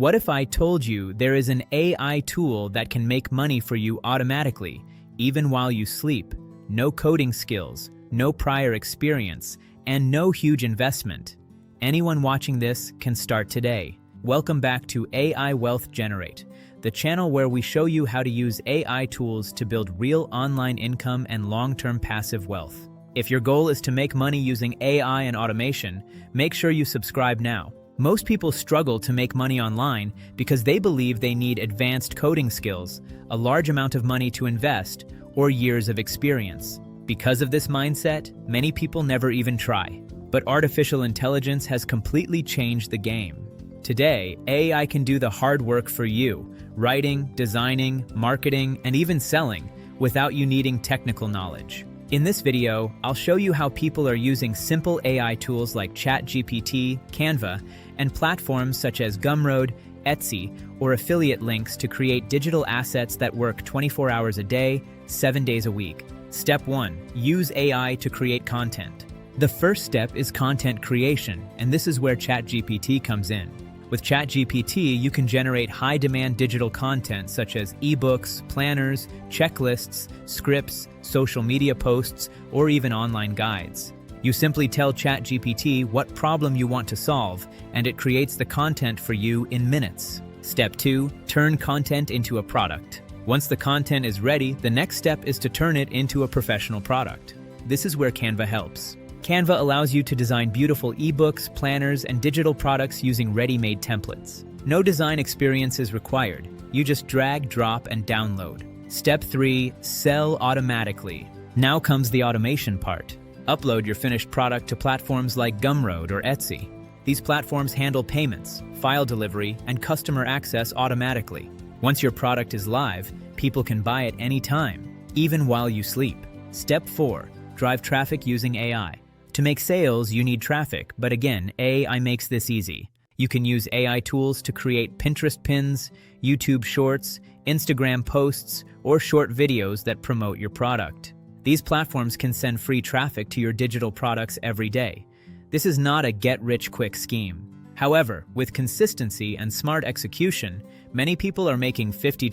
What if I told you there is an AI tool that can make money for you automatically, even while you sleep? No coding skills, no prior experience, and no huge investment. Anyone watching this can start today. Welcome back to AIWealthGenerate, the channel where we show you how to use AI tools to build real online income and long-term passive wealth. If your goal is to make money using AI and automation, make sure you subscribe now. Most people struggle to make money online because they believe they need advanced coding skills, a large amount of money to invest, or years of experience. Because of this mindset, many people never even try. But artificial intelligence has completely changed the game. Today, AI can do the hard work for you, writing, designing, marketing, and even selling, without you needing technical knowledge. In this video, I'll show you how people are using simple AI tools like ChatGPT, Canva, and platforms such as Gumroad, Etsy, or affiliate links to create digital assets that work 24 hours a day, 7 days a week. Step 1. Use AI to create content. The first step is content creation, and this is where ChatGPT comes in. With ChatGPT, you can generate high-demand digital content such as ebooks, planners, checklists, scripts, social media posts, or even online guides. You simply tell ChatGPT what problem you want to solve, and it creates the content for you in minutes. Step 2. Turn content into a product. Once the content is ready, the next step is to turn it into a professional product. This is where Canva helps. Canva allows you to design beautiful ebooks, planners, and digital products using ready-made templates. No design experience is required. You just drag, drop, and download. Step 3. Sell automatically. Now comes the automation part. Upload your finished product to platforms like Gumroad or Etsy. These platforms handle payments, file delivery, and customer access automatically. Once your product is live, people can buy it anytime, even while you sleep. Step 4. Drive traffic using AI. To make sales, you need traffic, but again, AI makes this easy. You can use AI tools to create Pinterest pins, YouTube shorts, Instagram posts, or short videos that promote your product. These platforms can send free traffic to your digital products every day. This is not a get-rich-quick scheme. However, with consistency and smart execution, many people are making $50,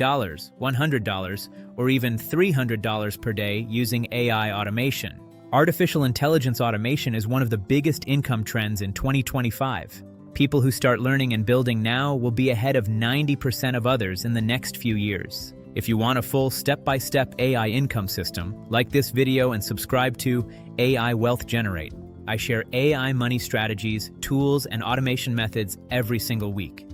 $100, or even $300 per day using AI automation. Artificial intelligence automation is one of the biggest income trends in 2025. People who start learning and building now will be ahead of 90% of others in the next few years. If you want a full step-by-step AI income system, like this video and subscribe to AIWealthGenerate. I share AI money strategies, tools, and automation methods every single week.